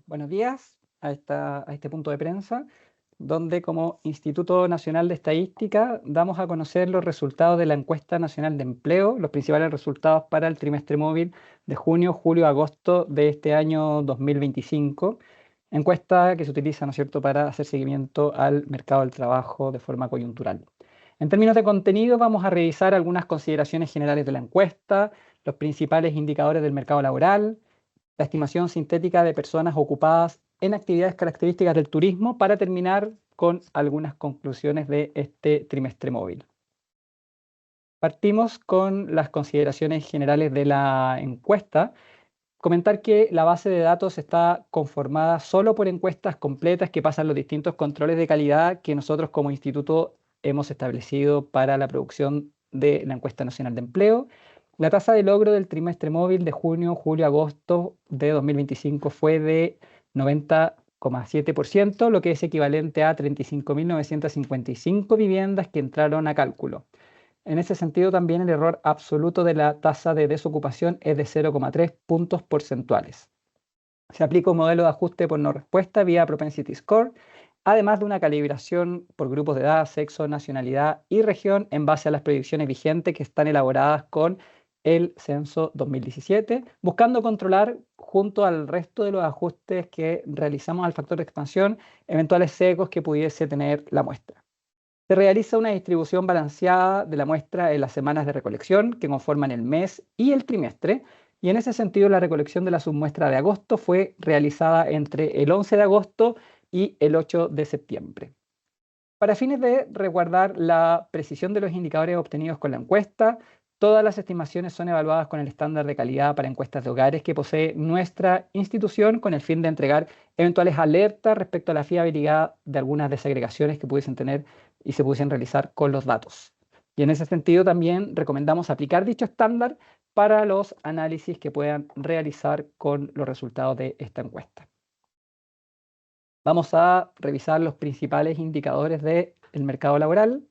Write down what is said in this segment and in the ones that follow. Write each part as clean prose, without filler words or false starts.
Buenos días a este punto de prensa, donde como Instituto Nacional de Estadística damos a conocer los resultados de la Encuesta Nacional de Empleo, los principales resultados para el trimestre móvil de junio, julio, agosto de este año 2025. Encuesta que se utiliza, ¿no es cierto?, para hacer seguimiento al mercado del trabajo de forma coyuntural. En términos de contenido, vamos a revisar algunas consideraciones generales de la encuesta, los principales indicadores del mercado laboral, la estimación sintética de personas ocupadas en actividades características del turismo para terminar con algunas conclusiones de este trimestre móvil. Partimos con las consideraciones generales de la encuesta. Comentar que la base de datos está conformada solo por encuestas completas que pasan los distintos controles de calidad que nosotros como instituto hemos establecido para la producción de la encuesta nacional de empleo. La tasa de logro del trimestre móvil de junio, julio, agosto de 2025 fue de 90,7%, lo que es equivalente a 35.955 viviendas que entraron a cálculo. En ese sentido, también el error absoluto de la tasa de desocupación es de 0,3 puntos porcentuales. Se aplica un modelo de ajuste por no respuesta vía Propensity Score, además de una calibración por grupos de edad, sexo, nacionalidad y región en base a las predicciones vigentes que están elaboradas con el censo 2017, buscando controlar, junto al resto de los ajustes que realizamos al factor de expansión, eventuales sesgos que pudiese tener la muestra. Se realiza una distribución balanceada de la muestra en las semanas de recolección que conforman el mes y el trimestre, y en ese sentido la recolección de la submuestra de agosto fue realizada entre el 11 de agosto y el 8 de septiembre. Para fines de resguardar la precisión de los indicadores obtenidos con la encuesta, todas las estimaciones son evaluadas con el estándar de calidad para encuestas de hogares que posee nuestra institución con el fin de entregar eventuales alertas respecto a la fiabilidad de algunas desagregaciones que pudiesen tener y se pudiesen realizar con los datos. Y en ese sentido también recomendamos aplicar dicho estándar para los análisis que puedan realizar con los resultados de esta encuesta. Vamos a revisar los principales indicadores del mercado laboral.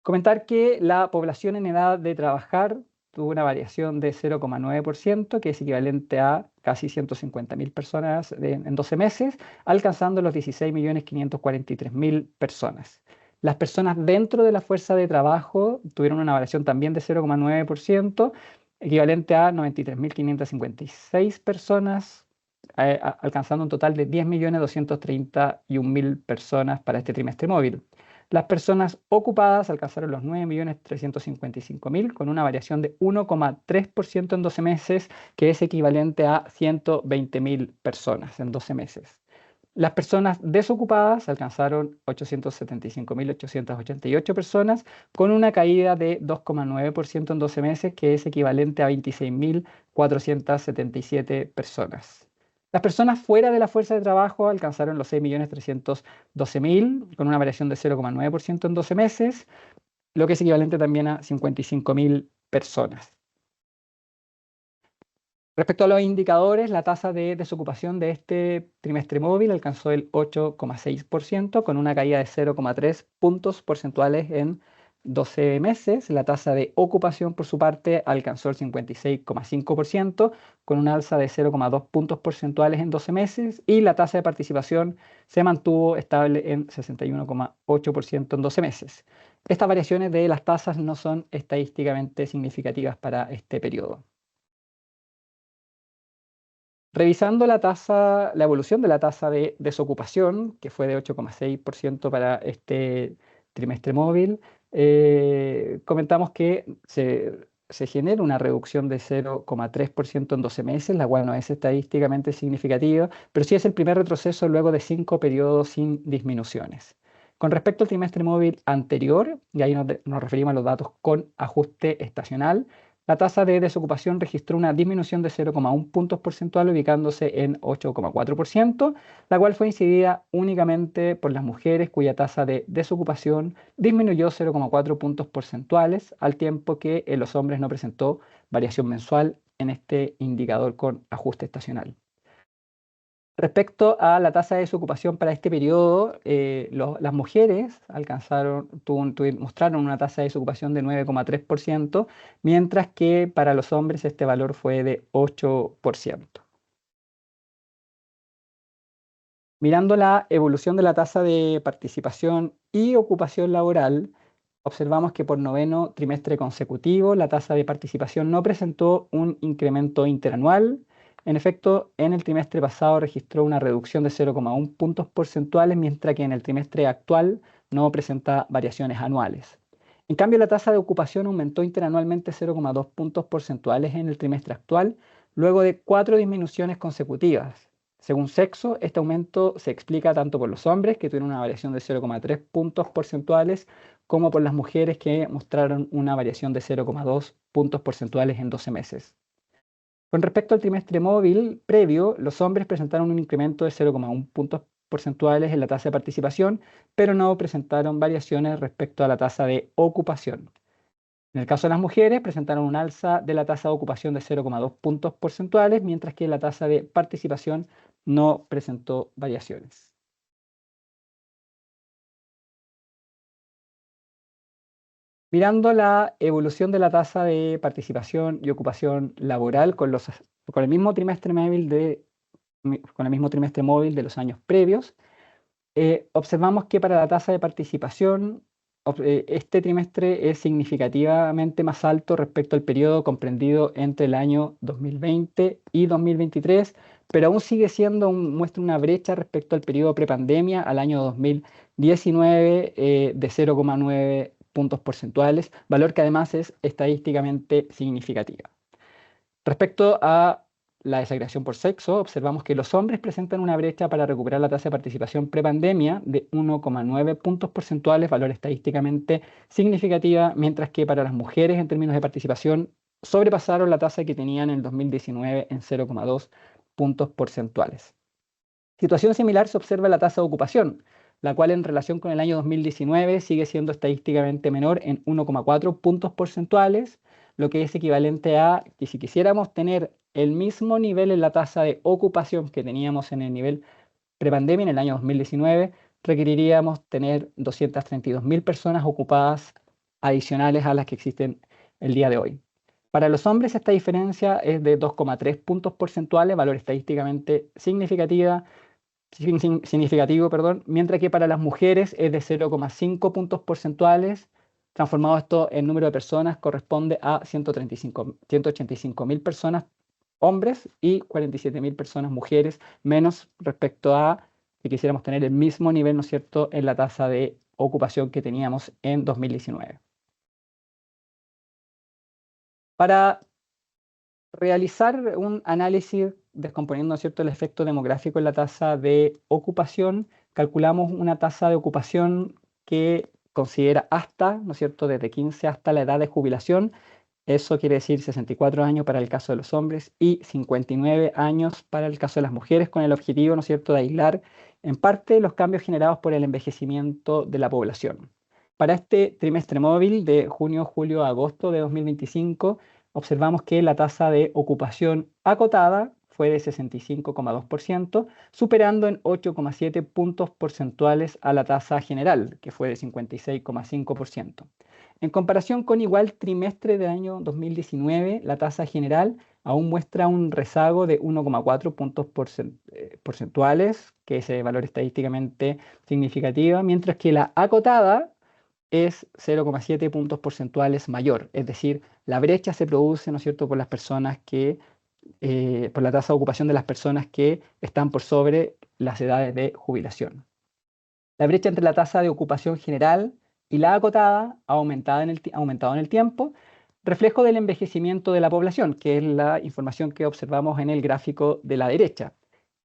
Comentar que la población en edad de trabajar tuvo una variación de 0,9%, que es equivalente a casi 150.000 personas en 12 meses, alcanzando los 16.543.000 personas. Las personas dentro de la fuerza de trabajo tuvieron una variación también de 0,9%, equivalente a 93.556 personas, alcanzando un total de 10.231.000 personas para este trimestre móvil. Las personas ocupadas alcanzaron los 9.355.000 con una variación de 1,3% en 12 meses, que es equivalente a 120.000 personas en 12 meses. Las personas desocupadas alcanzaron 875.888 personas con una caída de 2,9% en 12 meses, que es equivalente a 26.477 personas. Las personas fuera de la fuerza de trabajo alcanzaron los 6.312.000 con una variación de 0,9% en 12 meses, lo que es equivalente también a 55.000 personas. Respecto a los indicadores, la tasa de desocupación de este trimestre móvil alcanzó el 8,6%, con una caída de 0,3 puntos porcentuales en 12 meses. La tasa de ocupación, por su parte, alcanzó el 56,5%, con una alza de 0,2 puntos porcentuales en 12 meses. Y la tasa de participación se mantuvo estable en 61,8% en 12 meses. Estas variaciones de las tasas no son estadísticamente significativas para este periodo. Revisando la evolución de la tasa de desocupación, que fue de 8,6% para este trimestre móvil, comentamos que se genera una reducción de 0,3% en 12 meses, la cual no es estadísticamente significativa, pero sí es el primer retroceso luego de 5 periodos sin disminuciones. Con respecto al trimestre móvil anterior, y ahí nos referimos a los datos con ajuste estacional, la tasa de desocupación registró una disminución de 0,1 puntos porcentuales, ubicándose en 8,4%, la cual fue incidida únicamente por las mujeres, cuya tasa de desocupación disminuyó 0,4 puntos porcentuales, al tiempo que en los hombres no presentó variación mensual en este indicador con ajuste estacional. Respecto a la tasa de desocupación para este periodo, las mujeres mostraron una tasa de desocupación de 9,3%, mientras que para los hombres este valor fue de 8%. Mirando la evolución de la tasa de participación y ocupación laboral, observamos que por noveno trimestre consecutivo la tasa de participación no presentó un incremento interanual. En efecto, en el trimestre pasado registró una reducción de 0,1 puntos porcentuales, mientras que en el trimestre actual no presenta variaciones anuales. En cambio, la tasa de ocupación aumentó interanualmente 0,2 puntos porcentuales en el trimestre actual, luego de 4 disminuciones consecutivas. Según sexo, este aumento se explica tanto por los hombres, que tuvieron una variación de 0,3 puntos porcentuales, como por las mujeres, que mostraron una variación de 0,2 puntos porcentuales en 12 meses. Con respecto al trimestre móvil previo, los hombres presentaron un incremento de 0,1 puntos porcentuales en la tasa de participación, pero no presentaron variaciones respecto a la tasa de ocupación. En el caso de las mujeres, presentaron un alza de la tasa de ocupación de 0,2 puntos porcentuales, mientras que la tasa de participación no presentó variaciones. Mirando la evolución de la tasa de participación y ocupación laboral con el mismo trimestre móvil de los años previos, observamos que para la tasa de participación, este trimestre es significativamente más alto respecto al periodo comprendido entre el año 2020 y 2023, pero aún sigue siendo muestra una brecha respecto al periodo prepandemia, al año 2019, de 0,9 puntos porcentuales, valor que además es estadísticamente significativa. Respecto a la desagregación por sexo, observamos que los hombres presentan una brecha para recuperar la tasa de participación prepandemia de 1,9 puntos porcentuales, valor estadísticamente significativa, mientras que para las mujeres en términos de participación sobrepasaron la tasa que tenían en el 2019 en 0,2 puntos porcentuales. Situación similar se observa en la tasa de ocupación, la cual en relación con el año 2019 sigue siendo estadísticamente menor en 1,4 puntos porcentuales, lo que es equivalente a que si quisiéramos tener el mismo nivel en la tasa de ocupación que teníamos en el nivel prepandemia en el año 2019, requeriríamos tener 232.000 personas ocupadas adicionales a las que existen el día de hoy. Para los hombres esta diferencia es de 2,3 puntos porcentuales, valor estadísticamente significativo, mientras que para las mujeres es de 0,5 puntos porcentuales. Transformado esto en número de personas, corresponde a 185.000 personas hombres y 47.000 personas mujeres, menos respecto a si quisiéramos tener el mismo nivel, ¿no es cierto?, en la tasa de ocupación que teníamos en 2019. Para realizar un análisis descomponiendo, ¿no es cierto?, el efecto demográfico en la tasa de ocupación, calculamos una tasa de ocupación que considera hasta, ¿no es cierto?, desde 15 hasta la edad de jubilación. Eso quiere decir 64 años para el caso de los hombres y 59 años para el caso de las mujeres, con el objetivo, ¿no es cierto?, de aislar en parte los cambios generados por el envejecimiento de la población. Para este trimestre móvil de junio, julio, agosto de 2025, observamos que la tasa de ocupación acotada fue de 65,2%, superando en 8,7 puntos porcentuales a la tasa general, que fue de 56,5%. En comparación con igual trimestre del año 2019, la tasa general aún muestra un rezago de 1,4 puntos porcentuales, que es valor estadísticamente significativo, mientras que la acotada es 0,7 puntos porcentuales mayor. Es decir, la brecha se produce, ¿no es cierto?, por las personas por la tasa de ocupación de las personas que están por sobre las edades de jubilación. La brecha entre la tasa de ocupación general y la acotada ha aumentado en el tiempo, reflejo del envejecimiento de la población, que es la información que observamos en el gráfico de la derecha.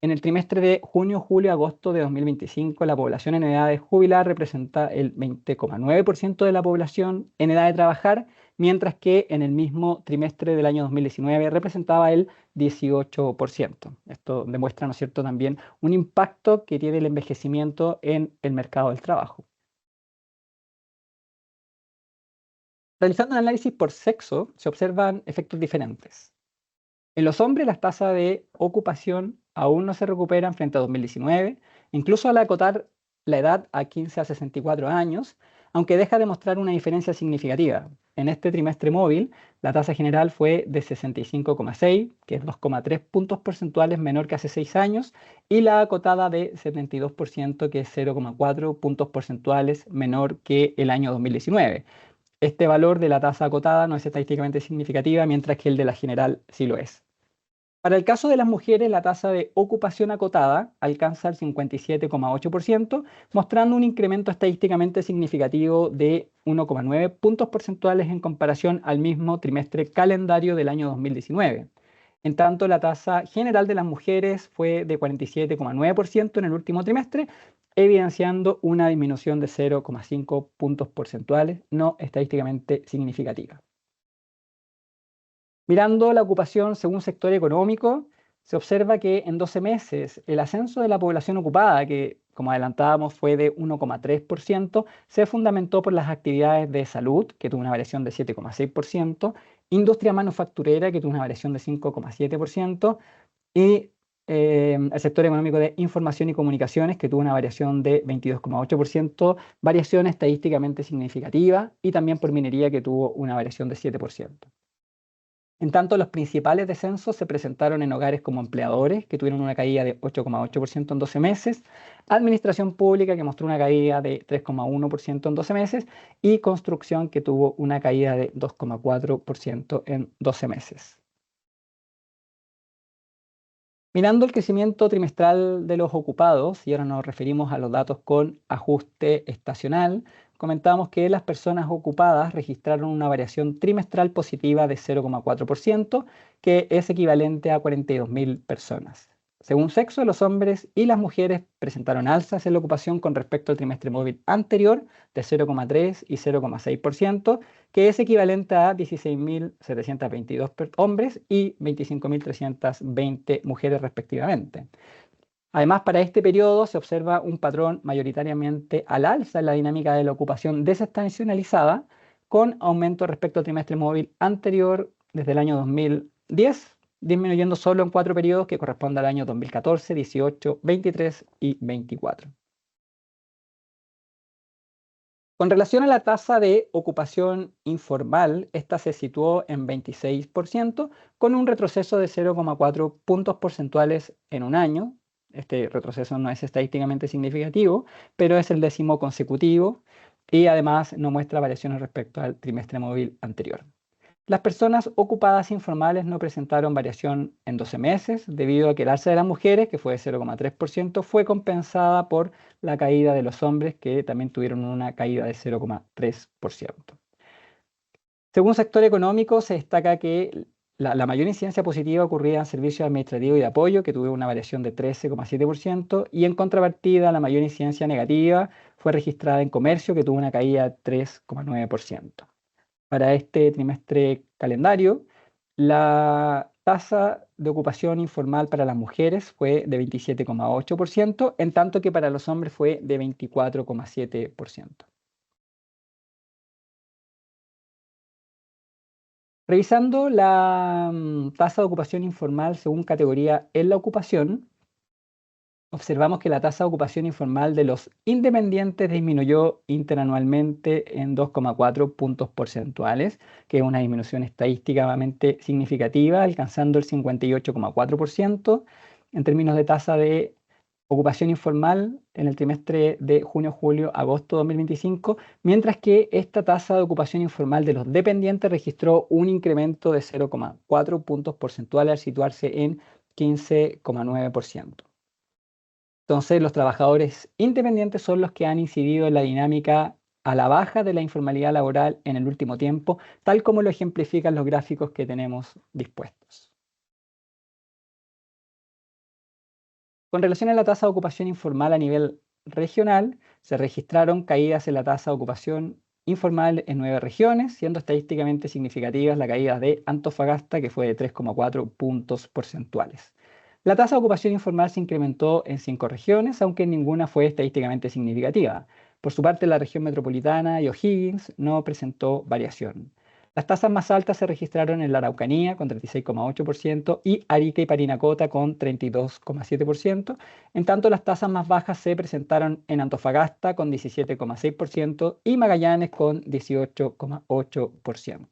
En el trimestre de junio, julio, agosto de 2025, la población en edad de jubilar representa el 20,9% de la población en edad de trabajar, mientras que en el mismo trimestre del año 2019 representaba el 18%. Esto demuestra, ¿no es cierto?, también un impacto que tiene el envejecimiento en el mercado del trabajo. Realizando un análisis por sexo, se observan efectos diferentes. En los hombres, las tasas de ocupación aún no se recuperan frente a 2019, incluso al acotar la edad a 15 a 64 años, aunque deja de mostrar una diferencia significativa. En este trimestre móvil, la tasa general fue de 65,6, que es 2,3 puntos porcentuales menor que hace 6 años, y la acotada de 72%, que es 0,4 puntos porcentuales menor que el año 2019. Este valor de la tasa acotada no es estadísticamente significativa, mientras que el de la general sí lo es. Para el caso de las mujeres, la tasa de ocupación acotada alcanza el 57,8%, mostrando un incremento estadísticamente significativo de 1,9 puntos porcentuales en comparación al mismo trimestre calendario del año 2019. En tanto, la tasa general de las mujeres fue de 47,9% en el último trimestre, evidenciando una disminución de 0,5 puntos porcentuales, no estadísticamente significativa. Mirando la ocupación según sector económico, se observa que en 12 meses el ascenso de la población ocupada, que como adelantábamos fue de 1,3%, se fundamentó por las actividades de salud, que tuvo una variación de 7,6%, industria manufacturera, que tuvo una variación de 5,7%, y el sector económico de información y comunicaciones, que tuvo una variación de 22,8%, variación estadísticamente significativa, y también por minería, que tuvo una variación de 7%. En tanto, los principales descensos se presentaron en hogares como empleadores, que tuvieron una caída de 8,8% en 12 meses, administración pública, que mostró una caída de 3,1% en 12 meses, y construcción, que tuvo una caída de 2,4% en 12 meses. Mirando el crecimiento trimestral de los ocupados, y ahora nos referimos a los datos con ajuste estacional, comentábamos que las personas ocupadas registraron una variación trimestral positiva de 0,4%, que es equivalente a 42.000 personas. Según sexo, los hombres y las mujeres presentaron alzas en la ocupación con respecto al trimestre móvil anterior de 0,3 y 0,6%, que es equivalente a 16.722 hombres y 25.320 mujeres respectivamente. Además, para este periodo se observa un patrón mayoritariamente al alza en la dinámica de la ocupación desestacionalizada, con aumento respecto al trimestre móvil anterior desde el año 2010, disminuyendo solo en 4 periodos que corresponden al año 2014, 18, 23 y 24. Con relación a la tasa de ocupación informal, esta se situó en 26%, con un retroceso de 0,4 puntos porcentuales en un año. Este retroceso no es estadísticamente significativo, pero es el 10º consecutivo y además no muestra variaciones respecto al trimestre móvil anterior. Las personas ocupadas informales no presentaron variación en 12 meses debido a que el alza de las mujeres, que fue de 0,3%, fue compensada por la caída de los hombres, que también tuvieron una caída de 0,3%. Según sector económico, se destaca que la mayor incidencia positiva ocurría en servicios administrativos y de apoyo, que tuvo una variación de 13,7%, y en contrapartida, la mayor incidencia negativa fue registrada en comercio, que tuvo una caída de 3,9%. Para este trimestre calendario, la tasa de ocupación informal para las mujeres fue de 27,8%, en tanto que para los hombres fue de 24,7%. Revisando la tasa de ocupación informal según categoría en la ocupación, observamos que la tasa de ocupación informal de los independientes disminuyó interanualmente en 2,4 puntos porcentuales, que es una disminución estadísticamente significativa, alcanzando el 58,4% en términos de tasa de ocupación informal en el trimestre de junio, julio, agosto 2025, mientras que esta tasa de ocupación informal de los dependientes registró un incremento de 0,4 puntos porcentuales al situarse en 15,9%. Entonces, los trabajadores independientes son los que han incidido en la dinámica a la baja de la informalidad laboral en el último tiempo, tal como lo ejemplifican los gráficos que tenemos dispuestos. Con relación a la tasa de ocupación informal a nivel regional, se registraron caídas en la tasa de ocupación informal en 9 regiones, siendo estadísticamente significativas la caída de Antofagasta, que fue de 3,4 puntos porcentuales. La tasa de ocupación informal se incrementó en 5 regiones, aunque ninguna fue estadísticamente significativa. Por su parte, la región metropolitana y O'Higgins no presentó variación. Las tasas más altas se registraron en la Araucanía con 36,8% y Arica y Parinacota con 32,7%. En tanto, las tasas más bajas se presentaron en Antofagasta con 17,6% y Magallanes con 18,8%.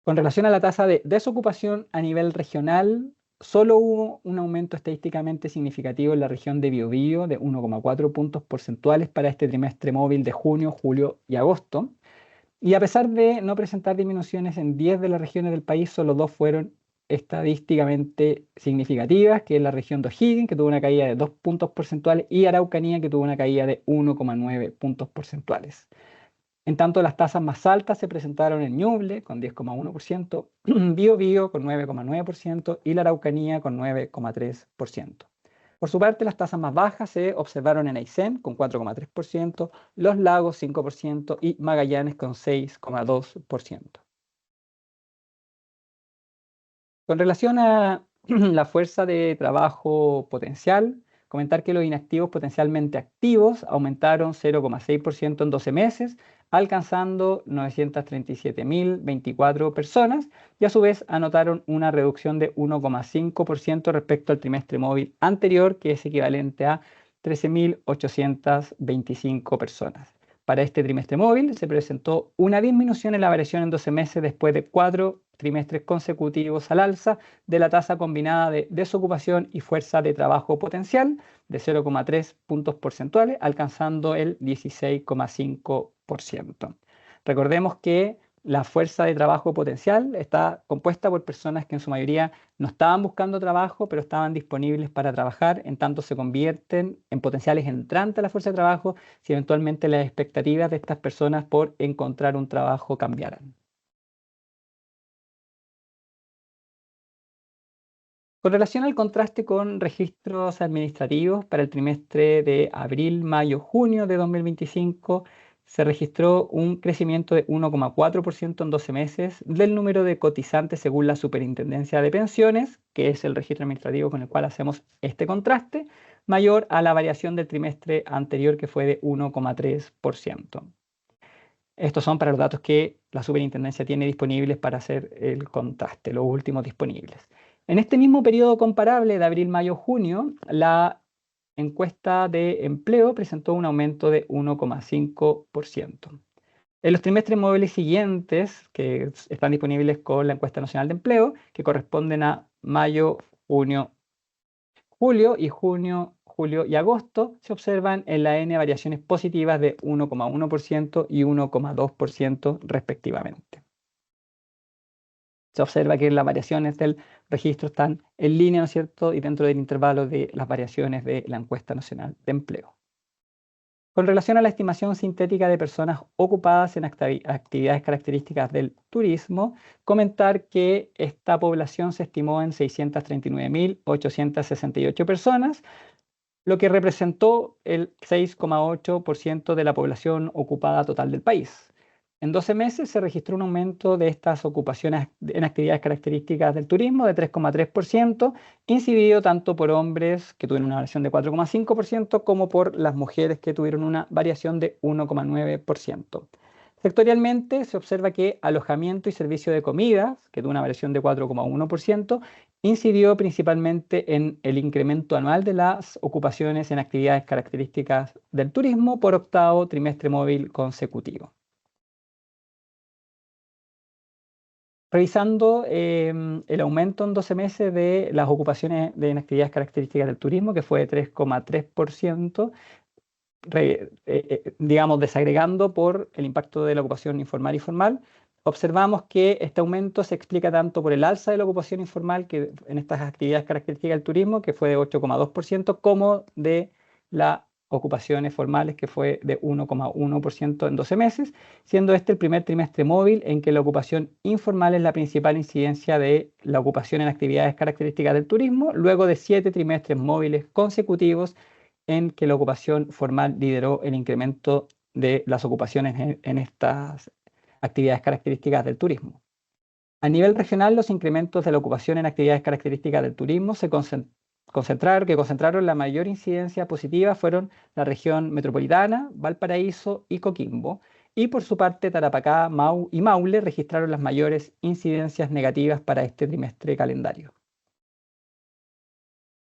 Con relación a la tasa de desocupación a nivel regional, solo hubo un aumento estadísticamente significativo en la región de Biobío de 1,4 puntos porcentuales para este trimestre móvil de junio, julio y agosto. Y a pesar de no presentar disminuciones en 10 de las regiones del país, solo 2 fueron estadísticamente significativas, que es la región de O'Higgins, que tuvo una caída de 2 puntos porcentuales, y Araucanía, que tuvo una caída de 1,9 puntos porcentuales. En tanto, las tasas más altas se presentaron en Ñuble con 10,1%, Biobío con 9,9% y la Araucanía con 9,3%. Por su parte, las tasas más bajas se observaron en Aysén con 4,3%, Los Lagos 5% y Magallanes con 6,2%. Con relación a la fuerza de trabajo potencial, comentar que los inactivos potencialmente activos aumentaron 0,6% en 12 meses, alcanzando 937.024 personas y a su vez anotaron una reducción de 1,5% respecto al trimestre móvil anterior, que es equivalente a 13.825 personas. Para este trimestre móvil se presentó una disminución en la variación en 12 meses después de 4 trimestres consecutivos al alza de la tasa combinada de desocupación y fuerza de trabajo potencial de 0,3 puntos porcentuales, alcanzando el 16,5%. Recordemos que la fuerza de trabajo potencial está compuesta por personas que en su mayoría no estaban buscando trabajo, pero estaban disponibles para trabajar, en tanto se convierten en potenciales entrantes a la fuerza de trabajo si eventualmente las expectativas de estas personas por encontrar un trabajo cambiaran. Con relación al contraste con registros administrativos para el trimestre de abril, mayo, junio de 2025, se registró un crecimiento de 1,4% en 12 meses del número de cotizantes según la Superintendencia de Pensiones, que es el registro administrativo con el cual hacemos este contraste, mayor a la variación del trimestre anterior que fue de 1,3%. Estos son para los datos que la Superintendencia tiene disponibles para hacer el contraste, los últimos disponibles. En este mismo periodo comparable de abril, mayo, junio, la encuesta de empleo presentó un aumento de 1,5%. En los trimestres móviles siguientes, que están disponibles con la encuesta nacional de empleo, que corresponden a mayo, junio, julio y junio, julio y agosto, se observan en la N variaciones positivas de 1,1% y 1,2% respectivamente. Se observa que las variaciones del registro están en línea, ¿no es cierto?, y dentro del intervalo de las variaciones de la encuesta nacional de empleo. Con relación a la estimación sintética de personas ocupadas en actividades características del turismo, comentar que esta población se estimó en 639.868 personas, lo que representó el 6,8% de la población ocupada total del país. En 12 meses se registró un aumento de estas ocupaciones en actividades características del turismo de 3,3%, incidido tanto por hombres que tuvieron una variación de 4,5% como por las mujeres que tuvieron una variación de 1,9%. Sectorialmente se observa que alojamiento y servicio de comidas, que tuvo una variación de 4,1%, incidió principalmente en el incremento anual de las ocupaciones en actividades características del turismo por octavo trimestre móvil consecutivo. Revisando el aumento en 12 meses de las ocupaciones en actividades características del turismo, que fue de 3,3%, digamos, desagregando por el impacto de la ocupación informal y formal, observamos que este aumento se explica tanto por el alza de la ocupación informal que en estas actividades características del turismo, que fue de 8,2%, como de las ocupaciones formales, que fue de 1,1% en 12 meses, siendo este el primer trimestre móvil en que la ocupación informal es la principal incidencia de la ocupación en actividades características del turismo, luego de 7 trimestres móviles consecutivos en que la ocupación formal lideró el incremento de las ocupaciones en estas actividades características del turismo. A nivel regional, los incrementos de la ocupación en actividades características del turismo concentraron la mayor incidencia positiva fueron la región metropolitana, Valparaíso y Coquimbo. y por su parte Tarapacá, y Maule registraron las mayores incidencias negativas para este trimestre calendario.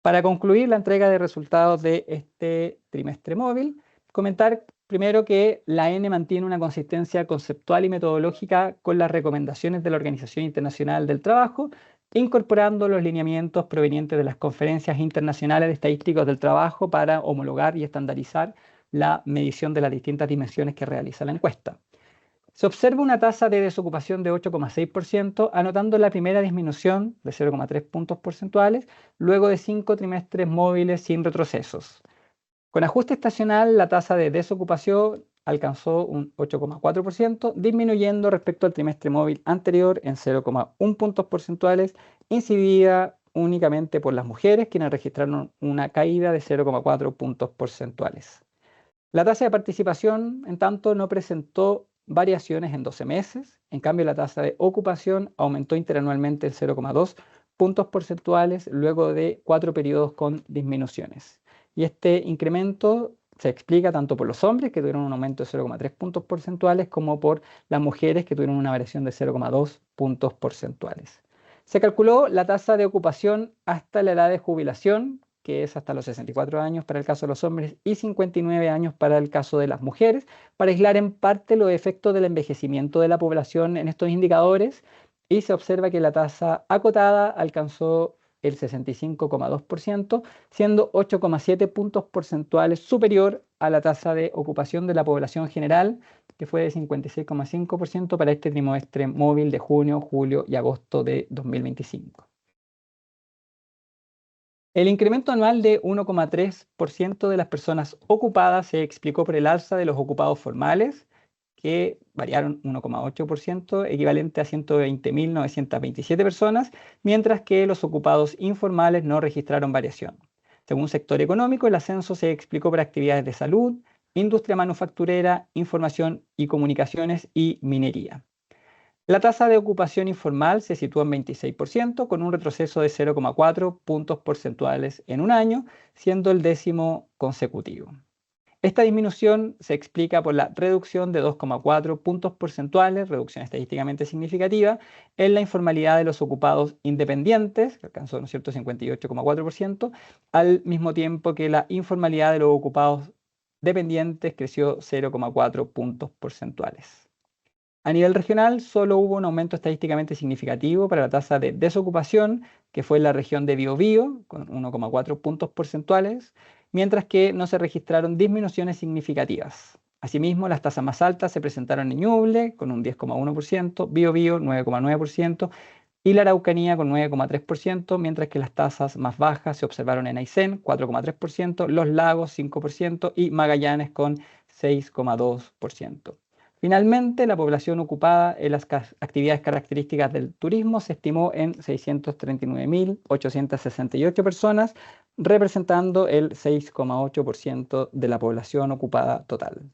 Para concluir la entrega de resultados de este trimestre móvil, comentar primero que la AENE mantiene una consistencia conceptual y metodológica con las recomendaciones de la Organización Internacional del Trabajo, incorporando los lineamientos provenientes de las conferencias internacionales de estadísticos del trabajo para homologar y estandarizar la medición de las distintas dimensiones que realiza la encuesta. Se observa una tasa de desocupación de 8,6%, anotando la primera disminución de 0,3 puntos porcentuales, luego de 5 trimestres móviles sin retrocesos. Con ajuste estacional, la tasa de desocupación alcanzó un 8,4%, disminuyendo respecto al trimestre móvil anterior en 0,1 puntos porcentuales, incidida únicamente por las mujeres, quienes registraron una caída de 0,4 puntos porcentuales. La tasa de participación, en tanto, no presentó variaciones en 12 meses. En cambio, la tasa de ocupación aumentó interanualmente en 0,2 puntos porcentuales luego de 4 periodos con disminuciones. Y este incremento se explica tanto por los hombres, que tuvieron un aumento de 0,3 puntos porcentuales, como por las mujeres, que tuvieron una variación de 0,2 puntos porcentuales. Se calculó la tasa de ocupación hasta la edad de jubilación, que es hasta los 64 años para el caso de los hombres y 59 años para el caso de las mujeres, para aislar en parte los efectos del envejecimiento de la población en estos indicadores, y se observa que la tasa acotada alcanzó el 65,2%, siendo 8,7 puntos porcentuales superior a la tasa de ocupación de la población general, que fue de 56,5% para este trimestre móvil de junio, julio y agosto de 2025. El incremento anual de 1,3% de las personas ocupadas se explicó por el alza de los ocupados formales, que variaron 1,8%, equivalente a 120.927 personas, mientras que los ocupados informales no registraron variación. Según sector económico, el ascenso se explicó por actividades de salud, industria manufacturera, información y comunicaciones y minería. La tasa de ocupación informal se sitúa en 26%, con un retroceso de 0,4 puntos porcentuales en un año, siendo el 10º consecutivo. Esta disminución se explica por la reducción de 2,4 puntos porcentuales, reducción estadísticamente significativa, en la informalidad de los ocupados independientes, que alcanzó 58,4%, al mismo tiempo que la informalidad de los ocupados dependientes creció 0,4 puntos porcentuales. A nivel regional, solo hubo un aumento estadísticamente significativo para la tasa de desocupación, que fue en la región de Biobío, con 1,4 puntos porcentuales, mientras que no se registraron disminuciones significativas. Asimismo, las tasas más altas se presentaron en Ñuble, con un 10,1%, Biobío 9,9% y la Araucanía con 9,3%, mientras que las tasas más bajas se observaron en Aysén, 4,3%, Los Lagos 5% y Magallanes con 6,2%. Finalmente, la población ocupada en las actividades características del turismo se estimó en 639.868 personas, representando el 6,8% de la población ocupada total.